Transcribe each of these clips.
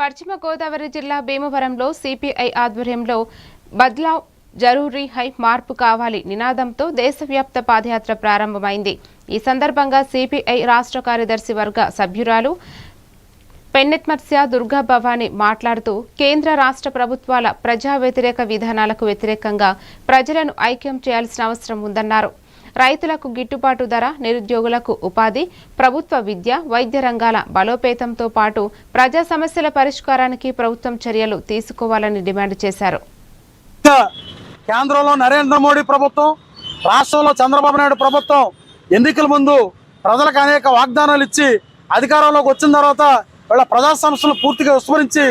పశ్చిమ గోదావరి జిల్లా భీమవరంలో సిపిఐ ఆధ్వర్యంలో బద్లావ్ జరూరీ హై మార్పు కావాలి నినాదంతో దేశవ్యాప్త పాదయాత్ర ప్రారంభమైంది। ఈ సందర్భంగా సిపిఐ రాష్ట్ర కార్యదర్శి వర్గ సభ్యురాలు పెన్నెట్మత్స్య దుర్గా భవాని మాట్లాడుతూ కేంద్ర రాష్ట్ర ప్రభుత్వాల ప్రజా వ్యతిరేక విధానాలకు వ్యతిరేకంగా ప్రజలను ఐక్యం చేయాల్సిన అవసరం ఉందన్నారు। రైతులకు గిట్టుబాటు ధర, నిరుద్యోగులకు ఉపాధి, ప్రభుత్వ విద్య, వైద్య రంగాల బలోపేతంతో పాటు ప్రజా సమస్యల పరిష్కారానికి ప్రభుత్వం చర్యలు తీసుకోవాలని డిమాండ్ చేశారు। కేంద్రంలో నరేంద్ర మోడీ ప్రభుత్వం, రాష్ట్రంలో చంద్రబాబు నాయుడు ప్రభుత్వం ఎన్నికల ముందు ప్రజలకు అనేక వాగ్దానాలు ఇచ్చి అధికారంలోకి వచ్చిన తర్వాత వీళ్ళ ప్రజా సమస్యలు పూర్తిగా విస్మరించి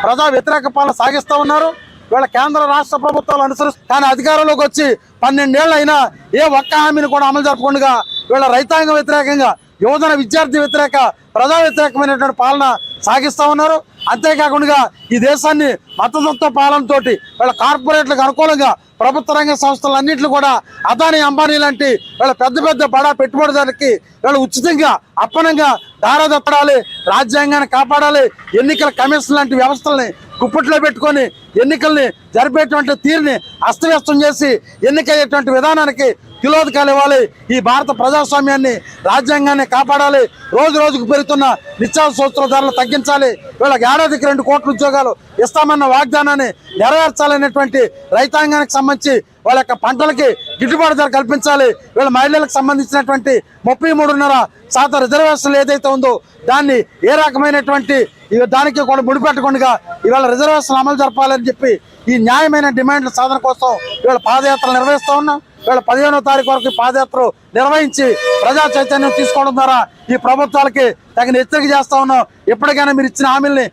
ప్రజా వ్యతిరేక పాలన సాగిస్తూ ఉన్నారు। వీళ్ళ కేంద్ర రాష్ట్ర ప్రభుత్వాలు అనుసరిస్తారు, కానీ అధికారంలోకి వచ్చి 12 ఏళ్ళు అయినా ఏ ఒక్క హామీని కూడా అమలు జరపకుండా వీళ్ళ రైతాంగం వ్యతిరేకంగా, యువజన విద్యార్థి వ్యతిరేక, ప్రజా వ్యతిరేకమైనటువంటి పాలన సాగిస్తూ ఉన్నారు। అంతేకాకుండా ఈ దేశాన్ని మతతత్వ పాలనతో వీళ్ళ కార్పొరేట్లకు అనుకూలంగా ప్రభుత్వ రంగ సంస్థలన్నింటినీ కూడా అదానీ, అంబానీ లాంటి వీళ్ళ పెద్ద పెద్ద బడా పెట్టుబడిదారులకి వీళ్ళు ఉచితంగా అప్పనంగా దారాదప్పడాలి, రాజ్యాంగాన్ని కాపాడాలి, ఎన్నికల కమిషన్ లాంటి వ్యవస్థల్ని కుప్పట్లో పెట్టుకొని ఎన్నికల్ని జరిపేటువంటి తీరుని అస్తవ్యస్తం చేసి ఎన్నికయ్యేటువంటి విధానానికి తిలోదకాలు ఇవ్వాలి। ఈ భారత ప్రజాస్వామ్యాన్ని, రాజ్యాంగాన్ని కాపాడాలి। రోజు రోజుకు పెరుగుతున్న నిత్యావసర ధరలు తగ్గించాలి। వీళ్ళకి ఏడాదికి 2 కోట్ల ఉద్యోగాలు ఇస్తామన్న వాగ్దానాన్ని నెరవేర్చాలనేటువంటి రైతాంగానికి సంబంధించి వాళ్ళ యొక్క పంటలకి గిట్టుబాటు ధర కల్పించాలి। వీళ్ళ మహిళలకు సంబంధించినటువంటి 33.5% రిజర్వేషన్లు ఏదైతే ఉందో దాన్ని ఏ రకమైనటువంటి దానికి కూడా ముడిపెట్టకుండా ఇవాళ రిజర్వేషన్లు అమలు జరపాలని చెప్పి ఈ న్యాయమైన డిమాండ్ల సాధన కోసం ఇవాళ పాదయాత్రలు నిర్వహిస్తూ ఉన్నాం। ఇవాళ 15వ తారీఖు వరకు పాదయాత్రలు నిర్వహించి ప్రజా చైతన్యం తీసుకోవడం ద్వారా ఈ ప్రభుత్వాలకి తగిన హెచ్చరిక చేస్తా ఉన్నాం। ఎప్పటికైనా మీరు ఇచ్చిన హామీల్ని